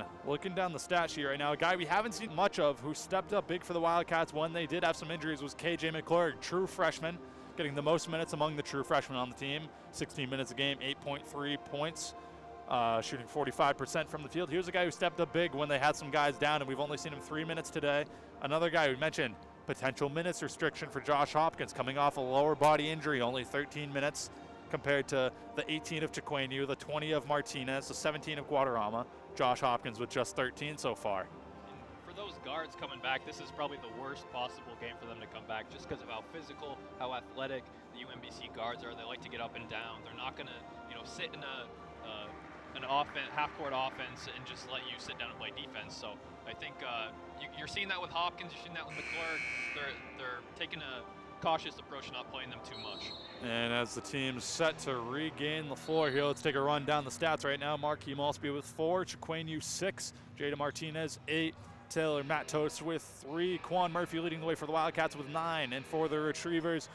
And looking down the stat sheet right now, a guy we haven't seen much of who stepped up big for the Wildcats when they did have some injuries was KJ McClurg, true freshman, getting the most minutes among the true freshmen on the team. 16 minutes a game, 8.3 points, shooting 45% from the field. He was a guy who stepped up big when they had some guys down, and we've only seen him 3 minutes today. Another guy we mentioned, potential minutes restriction for Josh Hopkins, coming off a lower body injury, only 13 minutes compared to the 18 of Chiquenu, the 20 of Martinez, the 17 of Guadarrama. Josh Hopkins with just 13 so far. And for those guards coming back, this is probably the worst possible game for them to come back, just because of how physical, how athletic the UMBC guards are. They like to get up and down. They're not going to, sit in an offense, half-court offense and just let you sit down and play defense. So I think you're seeing that with Hopkins, you're seeing that with McClurg. They're taking a cautious approach, not playing them too much. And as the team's set to regain the floor here, let's take a run down the stats right now. Marquis Malsby with 4, Chiquenu 6, Jada Martinez 8, Taylor Matos with 3, Quan Murphy leading the way for the Wildcats with 9, and for the Retrievers,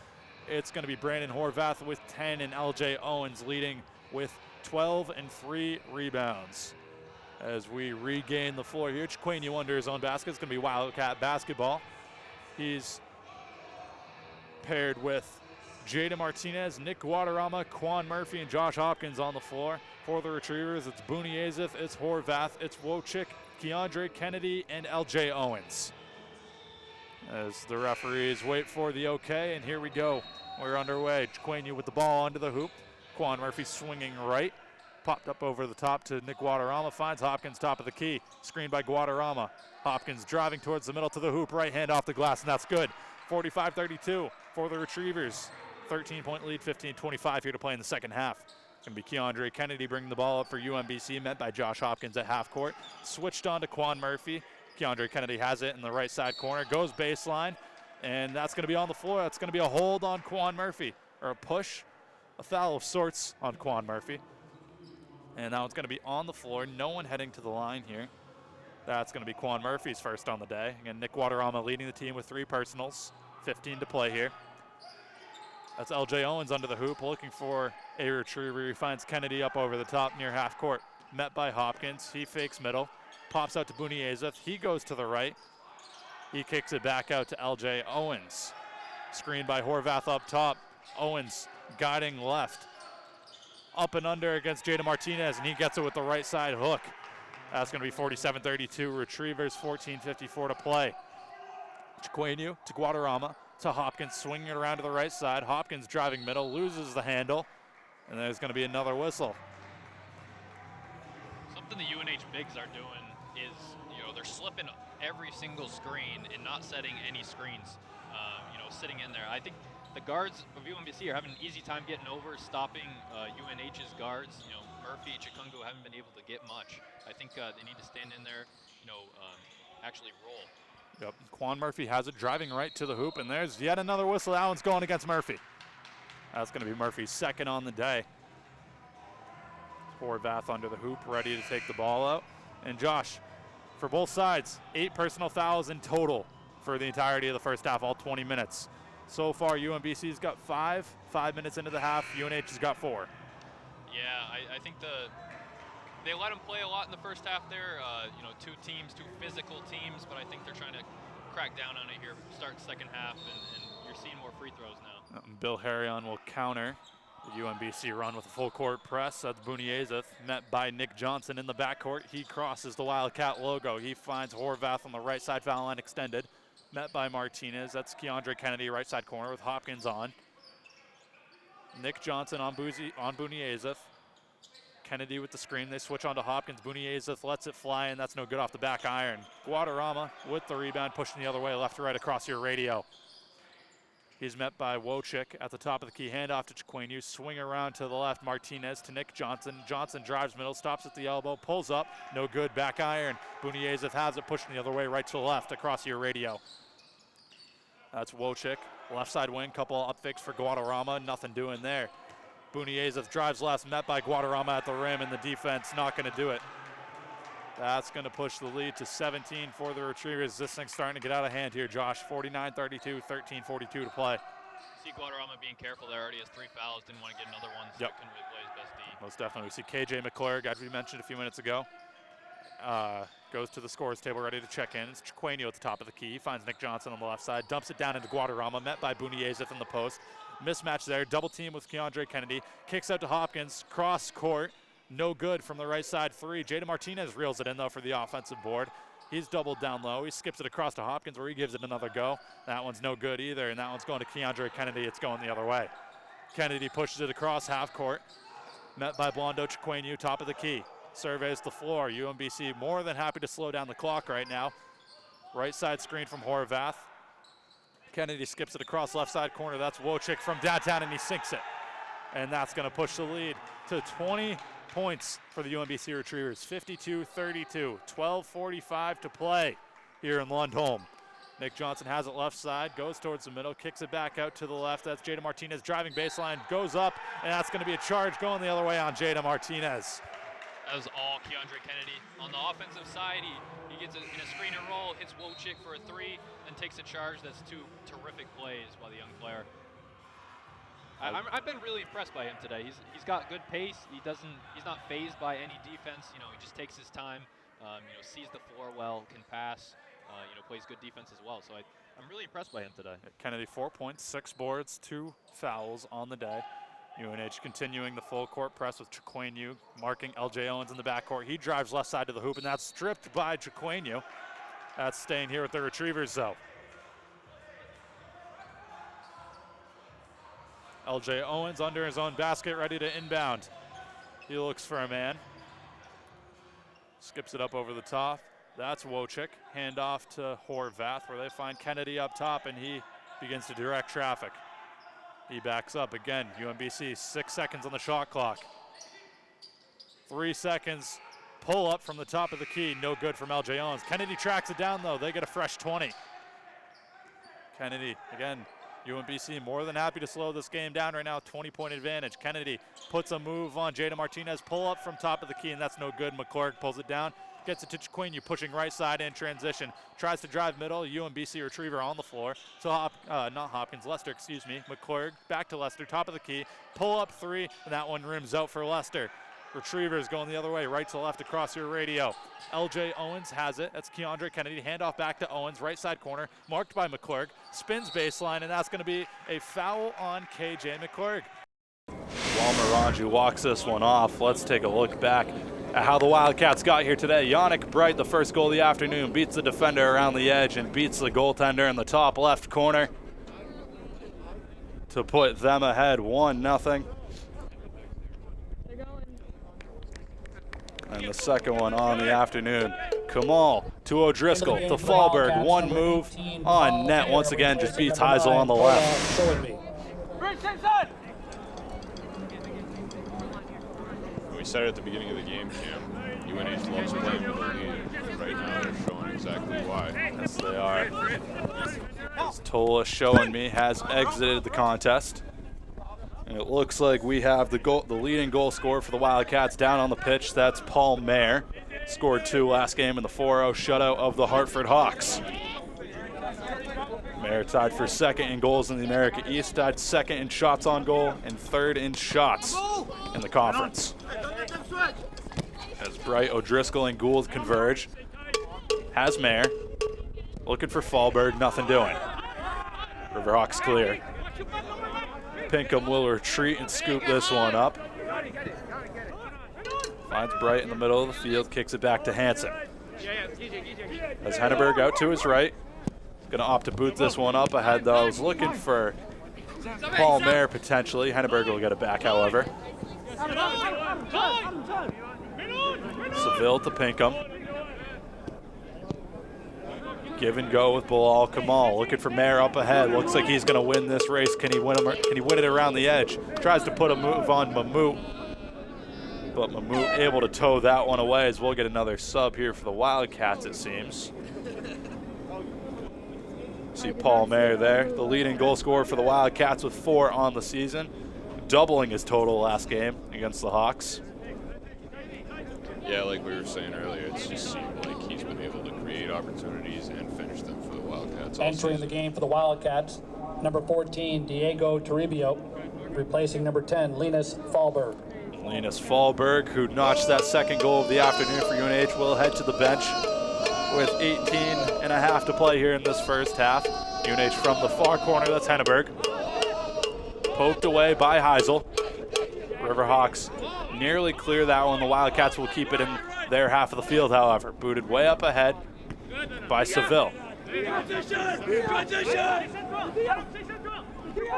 it's going to be Brandon Horvath with 10 and LJ Owens leading with 12 and 3 rebounds. As we regain the floor here, Chiquenu under his own basket. It's going to be Wildcat basketball. He's paired with Jada Martinez, Nick Guadarrama, Quan Murphy, and Josh Hopkins on the floor. For the Retrievers, it's Buniazith, it's Horvath, it's Wojcik, Keandre Kennedy, and LJ Owens. As the referees wait for the okay, and here we go. We're underway. Chiquenu with the ball under the hoop. Quan Murphy swinging right. Popped up over the top to Nick Guadarrama, finds Hopkins top of the key. Screened by Guadarrama. Hopkins driving towards the middle to the hoop, right hand off the glass, and that's good. 45-32 for the Retrievers. 13-point lead, 15-25 here to play in the second half. It's going to be Keandre Kennedy bringing the ball up for UMBC, met by Josh Hopkins at half court. Switched on to Quan Murphy. Keandre Kennedy has it in the right side corner, goes baseline, and that's going to be on the floor. That's going to be a hold on Quan Murphy, or a push, a foul of sorts on Quan Murphy. And now it's going to be on the floor. No one heading to the line here. That's going to be Quan Murphy's first on the day. Again, Nick Guadarrama leading the team with 3 personals. 15 to play here. That's LJ Owens under the hoop, looking for a retriever. He finds Kennedy up over the top near half court. Met by Hopkins. He fakes middle. Pops out to Buniazith. He goes to the right. He kicks it back out to LJ Owens. Screened by Horvath up top. Owens guiding left. Up and under against Jada Martinez, and he gets it with the right side hook. That's going to be 47-32. Retrievers 14:54 to play. Chiquenu to Guadarrama to Hopkins, swinging it around to the right side. Hopkins driving middle, loses the handle, and there's going to be another whistle. Something the UNH bigs are doing is, they're slipping every single screen and not setting any screens, sitting in there. I think the guards of UMBC are having an easy time getting over, stopping UNH's guards. Murphy, Chikungu haven't been able to get much. I think they need to stand in there, actually roll. Yep, Quan Murphy has it driving right to the hoop, and there's yet another whistle. That one's going against Murphy. That's going to be Murphy's second on the day. Horvath under the hoop, ready to take the ball out. And Josh, for both sides, 8 personal fouls in total for the entirety of the first half, all 20 minutes. So far, UMBC's got 5 minutes into the half. UNH has got 4. Yeah, I think they let them play a lot in the first half there. 2 teams, 2 physical teams, but I think they're trying to crack down on it here, start second half, and you're seeing more free throws now. Bill Harrion will counter the UMBC run with a full court press. That's Buniazith, met by Nick Johnson in the backcourt. He crosses the Wildcat logo. He finds Horvath on the right side, foul line extended. Met by Martinez. That's Keandre Kennedy, right side corner with Hopkins on. Nick Johnson on Buniazith. Kennedy with the screen. They switch on to Hopkins. Buniazith lets it fly, and that's no good off the back iron. Guadarrama with the rebound, pushing the other way, left to right across your radio. He's met by Wojcik at the top of the key. Handoff to Chiquenu. Swing around to the left. Martinez to Nick Johnson. Johnson drives middle, stops at the elbow, pulls up. No good. Back iron. Buniazith has it, pushing the other way, right to the left across your radio. That's Wojcik. Left side wing, couple up fakes for Guadarrama. Nothing doing there. Buniazith drives left, met by Guadarrama at the rim, and the defense not going to do it. That's going to push the lead to 17 for the Retrievers. This thing's starting to get out of hand here, Josh. 49-32, 13:42 to play. See Guadarrama being careful there. Already has 3 fouls. Didn't want to get another one, so couldn't really play his best D. Most definitely. We see KJ McClurg, as we mentioned a few minutes ago, goes to the scores table, ready to check in. It's Chiqueno at the top of the key. He finds Nick Johnson on the left side, dumps it down into Guadarrama, met by Buniezith in the post. Mismatch there, double team with Keandre Kennedy. Kicks out to Hopkins, cross court. No good from the right side three. Jada Martinez reels it in, though, for the offensive board. He's doubled down low. He skips it across to Hopkins, where he gives it another go. That one's no good either, and that one's going to Keandre Kennedy. It's going the other way. Kennedy pushes it across half court. Met by Blondo Chiqueno, top of the key. Surveys the floor. UMBC more than happy to slow down the clock right now. Right side screen from Horvath. Kennedy skips it across left side corner. That's Wojcik from downtown, and he sinks it. And that's going to push the lead to 20 points for the UMBC Retrievers. 52-32, 12:45 to play here in Lundholm. Nick Johnson has it left side, goes towards the middle, kicks it back out to the left. That's Jada Martinez driving baseline, goes up, and that's going to be a charge going the other way on Jada Martinez. That was all Keandre Kennedy. On the offensive side, he gets it in a screen and roll, hits Wojcik for a three, and takes a charge. That's two terrific plays by the young player. I've been really impressed by him today. He's got good pace. He's not fazed by any defense. You know, he just takes his time. Sees the floor well, can pass. Plays good defense as well. So I'm really impressed by him today. Kennedy 4 points, 6 boards, 2 fouls on the day. UNH continuing the full court press with Chiqueno marking LJ Owens in the backcourt. He drives left side to the hoop, and that's stripped by Chiqueno. That's staying here with the Retrievers, though. LJ Owens under his own basket, ready to inbound. He looks for a man. Skips it up over the top. That's Wojcik. Hand off to Horvath, where they find Kennedy up top, and he begins to direct traffic. He backs up again. UMBC, 6 seconds on the shot clock. 3 seconds. Pull up from the top of the key. No good from LJ Owens. Kennedy tracks it down, though. They get a fresh 20. Kennedy, again, UMBC more than happy to slow this game down right now. 20-point advantage. Kennedy puts a move on Jada Martinez. Pull up from top of the key, and that's no good. McClurg pulls it down. Gets it to Chiqueno, pushing right side in transition. Tries to drive middle. UMBC Retriever on the floor. So Lester, excuse me. McClurg back to Lester, top of the key. Pull up three, and that one rims out for Lester. Retrievers going the other way, right to left across your radio. LJ Owens has it. That's Keandre Kennedy. Handoff back to Owens, right side corner, marked by McClurg. Spins baseline, and that's going to be a foul on KJ McClurg. While Morangi walks this one off, let's take a look back at how the Wildcats got here today. Yannick Bright, the first goal of the afternoon, beats the defender around the edge and beats the goaltender in the top left corner to put them ahead 1-0. And the second one on the afternoon. Kamal to O'Driscoll to Fallberg. One move on net. Once again, just beats Heisel on the left. We said it at the beginning of the game, Cam. UNH loves playing with the lead. Right now, they're showing exactly why. Yes, they are. As Tola showing me has exited the contest. And it looks like we have the leading goal scorer for the Wildcats down on the pitch. That's Paul Mayer. Scored 2 last game in the 4-0 shutout of the Hartford Hawks. Mayer tied for second in goals in the America East, tied second in shots on goal, and third in shots in the conference. As Bright, O'Driscoll, and Gould converge. Has Mayer. Looking for Fallberg, nothing doing. Riverhawks clear. Pinkham will retreat and scoop this one up. Finds Bright in the middle of the field, kicks it back to Hansen. As Henneberg out to his right. Going to opt to boot this one up ahead, though. I was looking for Paul Mayer potentially. Henneberg will get it back, however. Seville to Pinkham. Give and go with Beall. Kamal looking for Mayer up ahead. Looks like he's going to win this race. Can he win it around the edge? Tries to put a move on Mamoot. But Mamoot able to tow that one away, as we'll get another sub here for the Wildcats, it seems. See Paul Mayer there, the leading goal scorer for the Wildcats with 4 on the season, doubling his total last game against the Hawks. Yeah, like we were saying earlier, it's just seemed like he's been able to create opportunities and finish them for the Wildcats. Entering the game for the Wildcats, number 14, Diego Toribio. replacing number 10, Linus Fallberg. Linus Fallberg, who notched that second goal of the afternoon for UNH, will head to the bench with 18.5 to play here in this first half. UNH from the far corner, that's Henneberg. Poked away by Heisel. Riverhawks nearly clear that one. The Wildcats will keep it in their half of the field, however. Booted way up ahead by Seville.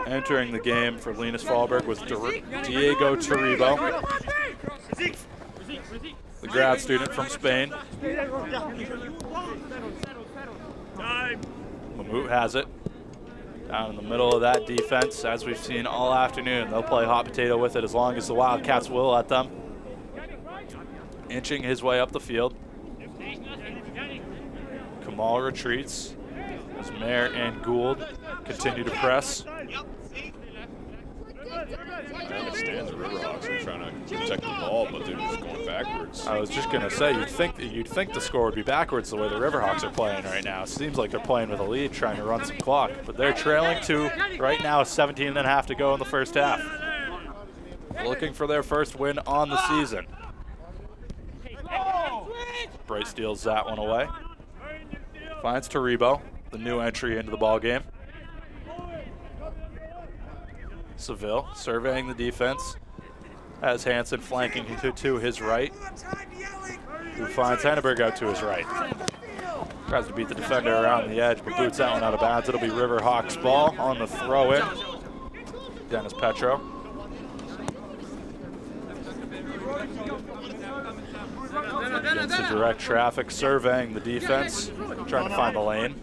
Entering the game for Linus Fallberg was Diego Torribo, the grad student from Spain. Mammoet has it. Down in the middle of that defense, as we've seen all afternoon. They'll play hot potato with it as long as the Wildcats will let them. Inching his way up the field. Kamal retreats as Mayer and Gould continue to press. I understand the Riverhawks are trying to protect the ball, but they're just going backwards. I was just gonna say, you'd think the score would be backwards the way the Riverhawks are playing right now. It seems like they're playing with a lead, trying to run some clock, but they're trailing 2 right now, 17.5 to go in the first half. Looking for their first win on the season. Bright steals that one away. Finds Torribo, the new entry into the ball game. Seville surveying the defense as Hansen flanking to his right, who finds Henneberg out to his right. Tries to beat the defender around the edge, but boots that one out of bounds. It'll be Riverhawks ball on the throw-in. Dennis Petro. Against the direct traffic, surveying the defense, trying to find the lane.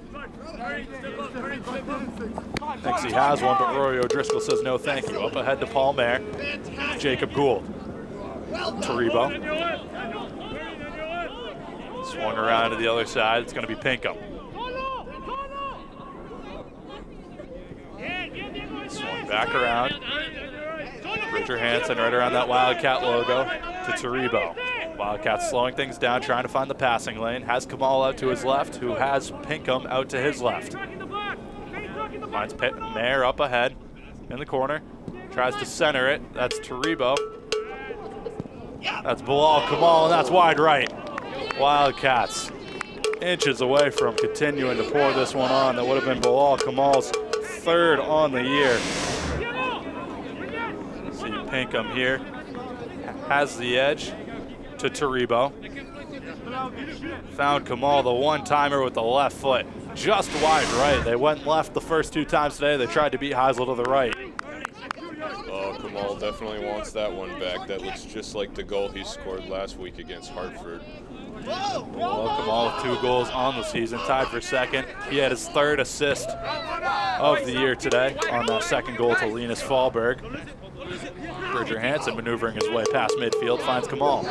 Thinks he has one, but Rory O'Driscoll says no thank you. Up ahead to Paul Mayer, Jacob Gould. Torribo. Swung around to the other side, it's going to be Pinkham. Swung back around. Bridger Hansen right around that Wildcat logo to Torribo. Wildcats slowing things down, trying to find the passing lane. Has Kamal out to his left, who has Pinkham out to his left. Finds Mayer up ahead in the corner. Tries to center it. That's Torribo. That's Beall, Kamal, and that's wide right. Wildcats inches away from continuing to pour this one on. That would have been Beall, Kamal's third on the year. See Pinkham here. Has the edge to Torribo. Found Kamal, the one-timer with the left foot. Just wide right. They went left the first 2 times today. They tried to beat Heisel to the right. Oh, Kamal definitely wants that one back. That looks just like the goal he scored last week against Hartford. Well, Kamal with 2 goals on the season, tied for second. He had his 3rd assist of the year today on that second goal to Linus Fallberg. Bridger Hansen maneuvering his way past midfield, finds Kamal.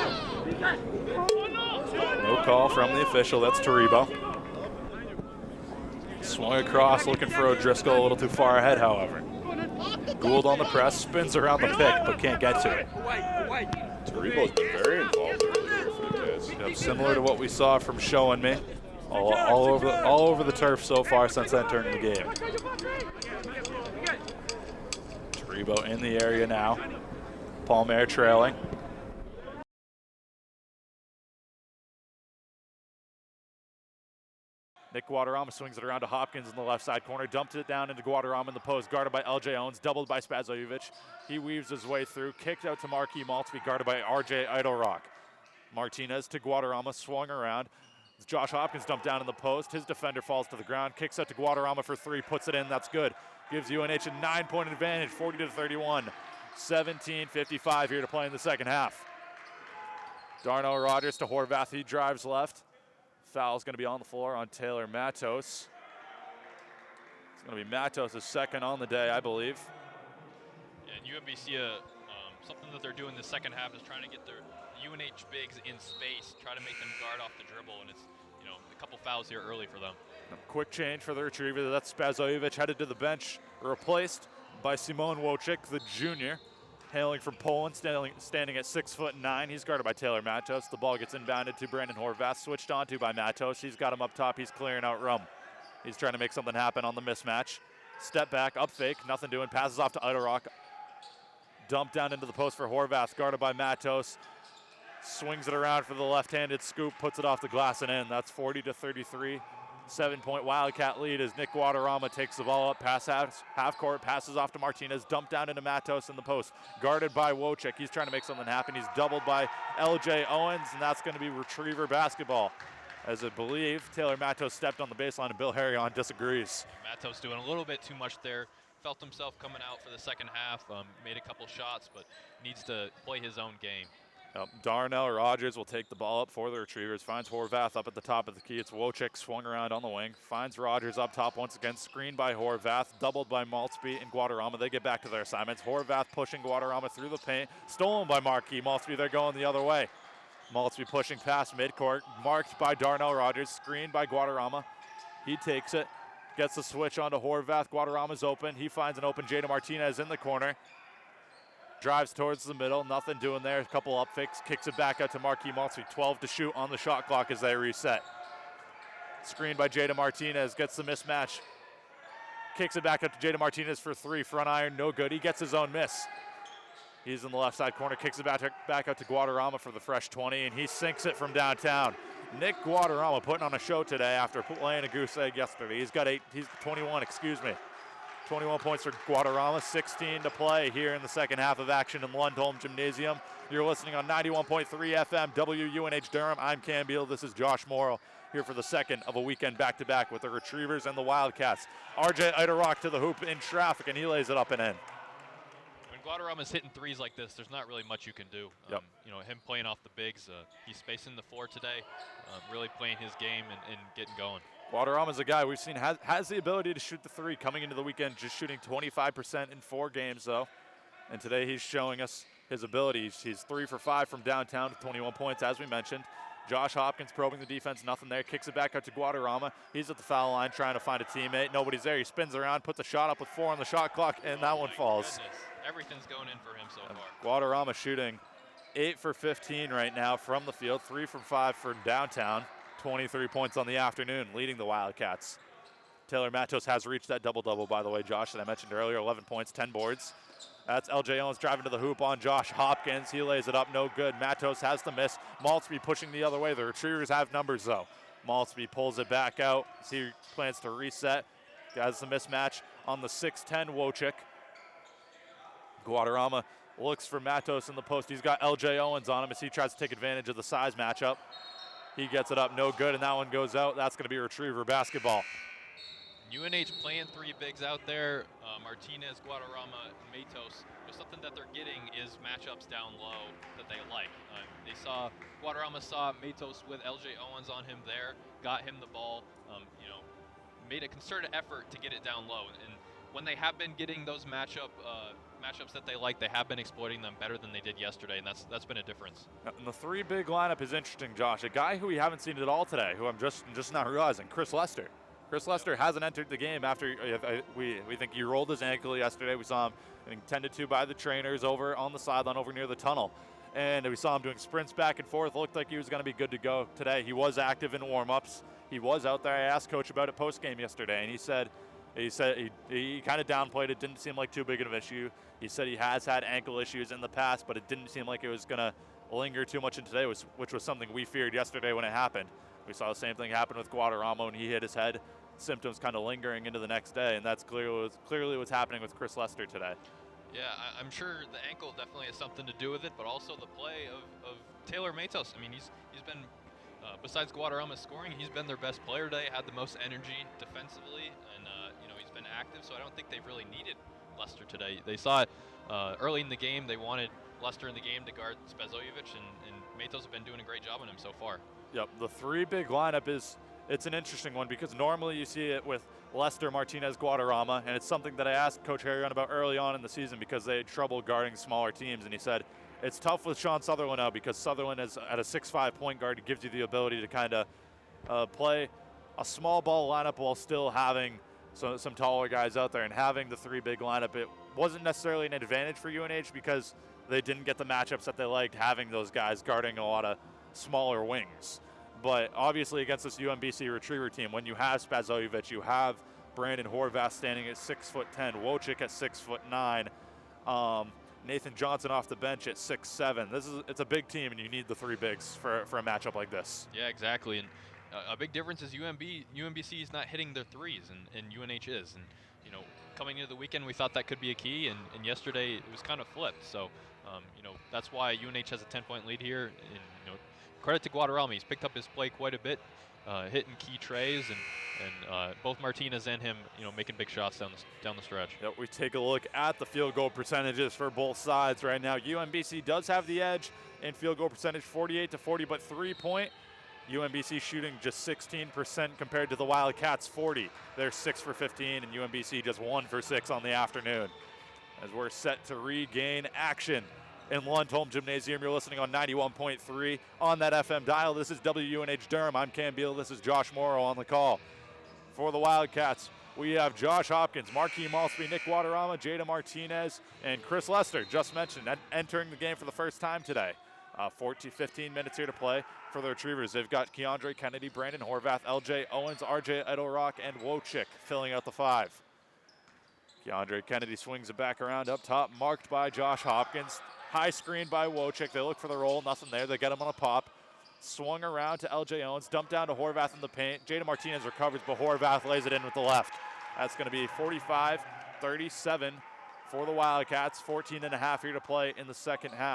No call from the official, that's Torribo. Swung across, looking for O'Driscoll, a little too far ahead, however. Gould on the press, spins around the pick, but can't get to it. Torribo's been very involved earlier for the Cats. Yep, similar to what we saw from Show and Me. All over the turf so far since entering the game. Torribo in the area now. Paul Mayer trailing. Nick Guadarrama swings it around to Hopkins in the left side corner, dumped it down into Guadarrama in the post, guarded by LJ Owens, doubled by Spazojevic. He weaves his way through, kicked out to Marquis Maltzby, guarded by RJ Idlerock. Martinez to Guadarrama, swung around. Josh Hopkins dumped down in the post. His defender falls to the ground, kicks out to Guadarrama for 3, puts it in, that's good. Gives UNH a 9-point advantage, 40-31. 17:55 here to play in the second half. Darnell Rogers to Horvath, he drives left. Foul's going to be on the floor on Taylor Matos. It's going to be Matos' second on the day, I believe. Yeah, and UMBC, something that they're doing the second half is trying to get their UNH bigs in space, try to make them guard off the dribble, and it's, you know, a couple fouls here early for them. A quick change for the retriever. That's Spazojevic headed to the bench, replaced by Simon Wojcik, the junior, hailing from Poland, standing at 6'9". He's guarded by Taylor Matos. The ball gets inbounded to Brandon Horvath, switched onto by Matos. He's got him up top. He's clearing out Rum. He's trying to make something happen on the mismatch. Step back, up fake, nothing doing. Passes off to Idlerock. Dump down into the post for Horvath, guarded by Matos. Swings it around for the left-handed scoop, puts it off the glass and in. That's 40-33. 7-point Wildcat lead as Nick Guadarrama takes the ball up, pass out, half court, passes off to Martinez, dumped down into Matos in the post, guarded by Wojcik. He's trying to make something happen. He's doubled by LJ Owens, and that's going to be retriever basketball. As I believe Taylor Matos stepped on the baseline and Bill Harrion disagrees. Matos doing a little bit too much there. Felt himself coming out for the second half, made a couple shots, but needs to play his own game. Darnell Rogers will take the ball up for the Retrievers. Finds Horvath up at the top of the key. It's Wojcik swung around on the wing. Finds Rogers up top once again. Screened by Horvath. Doubled by Maltzby and Guadarrama. They get back to their assignments. Horvath pushing Guadarrama through the paint. Stolen by Marquis. Maltzby, they're going the other way. Maltzby pushing past midcourt. Marked by Darnell Rogers. Screened by Guadarrama. He takes it. Gets the switch onto Horvath. Guadarrama's open. He finds an open Jada Martinez in the corner. Drives towards the middle, nothing doing there. A couple up fakes, kicks it back out to Marquis Maltzby. 12 to shoot on the shot clock as they reset. Screened by Jada Martinez, gets the mismatch. Kicks it back out to Jada Martinez for three. Front iron, no good. He gets his own miss. He's in the left side corner, kicks it back out to Guadarrama for the fresh 20, and he sinks it from downtown. Nick Guadarrama putting on a show today after laying a goose egg yesterday. He's 21, 21 points for Guadarrama, 16 to play here in the second half of action in Lundholm Gymnasium. You're listening on 91.3 FM, WUNH Durham. I'm Cam Beall. This is Josh Morrill here for the second of a weekend back-to-back with the Retrievers and the Wildcats. RJ Iderrock to the hoop in traffic, and he lays it up and in. When Guadarrama's hitting threes like this, there's not really much you can do. Yep. You know, him playing off the bigs, he's spacing the floor today, really playing his game and getting going. Guadarrama's a guy we've seen has the ability to shoot the three coming into the weekend, just shooting 25% in 4 games, though. And today he's showing us his abilities. He's 3 for 5 from downtown with 21 points, as we mentioned. Josh Hopkins probing the defense, nothing there. Kicks it back out to Guadarrama. He's at the foul line trying to find a teammate. Nobody's there. He spins around, puts a shot up with 4 on the shot clock, and that one falls. Goodness. Everything's going in for him so far. Guadarrama shooting 8 for 15 right now from the field, 3 from 5 for downtown. 23 points on the afternoon, leading the Wildcats. Taylor Matos has reached that double-double, by the way, Josh, that I mentioned earlier, 11 points, 10 boards. That's LJ Owens driving to the hoop on Josh Hopkins. He lays it up, no good. Matos has the miss. Maltzby pushing the other way. The Retrievers have numbers, though. Maltzby pulls it back out as he plans to reset. Has the mismatch on the 6'10 Wojcik. Guadarrama looks for Matos in the post. He's got LJ Owens on him as he tries to take advantage of the size matchup. He gets it up, no good, and that one goes out. That's going to be Retriever basketball. UNH playing 3 bigs out there. Martinez, Guadarrama, and Matos. But something that they're getting is matchups down low that they like. Guadarrama saw Matos with LJ Owens on him there, got him the ball, made a concerted effort to get it down low. And when they have been getting those matchups that they like, they have been exploiting them better than they did yesterday, and that's been a difference. And the 3 big lineup is interesting, Josh. A guy who we haven't seen at all today, who I'm just not realizing, Chris Lester. Chris Lester hasn't entered the game after we think he rolled his ankle yesterday. We saw him getting tended to by the trainers over on the sideline over near the tunnel. And we saw him doing sprints back and forth. It looked like he was going to be good to go today. He was active in warm-ups. He was out there. I asked Coach about it post-game yesterday, and he said he kind of downplayed it. Didn't seem like too big of an issue. He said he has had ankle issues in the past, but it didn't seem like it was going to linger too much in today, which was something we feared yesterday when it happened. We saw the same thing happen with Guadarrama when he hit his head. Symptoms kind of lingering into the next day, and that's clearly what's happening with Chris Lester today. Yeah, I'm sure the ankle definitely has something to do with it, but also the play of Taylor Matos. I mean, he's been, besides Guadarrama scoring, he's been their best player today, had the most energy defensively, and he's been active, so I don't think they've really needed Lester today. They saw it early in the game. They wanted Lester in the game to guard Spazojevic, and Matos have been doing a great job on him so far. Yep, the 3 big lineup it's an interesting one because normally you see it with Lester, Martinez, Guadarrama, and it's something that I asked Coach Harrion about early on in the season because they had trouble guarding smaller teams, and he said it's tough with Sean Sutherland now because Sutherland is at a 6'5" point guard. It gives you the ability to kind of play a small ball lineup while still having some taller guys out there, and having the 3 big lineup, it wasn't necessarily an advantage for UNH because they didn't get the matchups that they liked having those guys guarding a lot of smaller wings. But obviously against this UMBC Retriever team, when you have Spazojevic, you have Brandon Horvath standing at 6'10", Wojcik at 6'9", Nathan Johnson off the bench at 6'7". It's a big team, and you need the three bigs for a matchup like this. Yeah, exactly. And a big difference is UMBC is not hitting their threes, and UNH is. And coming into the weekend, we thought that could be a key, and yesterday it was kind of flipped. So, that's why UNH has a 10-point lead here. And credit to Guadarrama, he's picked up his play quite a bit, hitting key trays, and both Martinez and him, making big shots down the stretch. Yep, we take a look at the field goal percentages for both sides right now. UMBC does have the edge in field goal percentage, 48-40, but 3-point. UMBC shooting just 16% compared to the Wildcats 40. They're 6 for 15, and UMBC just 1 for 6 on the afternoon. As we're set to regain action in Lundholm Gymnasium, you're listening on 91.3 on that FM dial. This is WUNH Durham. I'm Cam Beall. This is Josh Morrow on the call. For the Wildcats, we have Josh Hopkins, Marquis Malsby, Nick Guadarrama, Jada Martinez, and Chris Lester, just mentioned, entering the game for the first time today. 15 minutes here to play for the Retrievers. They've got Keandre Kennedy, Brandon Horvath, LJ Owens, RJ Edelrock, and Wojcik filling out the 5. Keandre Kennedy swings it back around up top, marked by Josh Hopkins. High screen by Wojcik. They look for the roll, nothing there. They get him on a pop. Swung around to LJ Owens, dumped down to Horvath in the paint. Jada Martinez recovers, but Horvath lays it in with the left. That's going to be 45-37 for the Wildcats. 14 and a half here to play in the second half.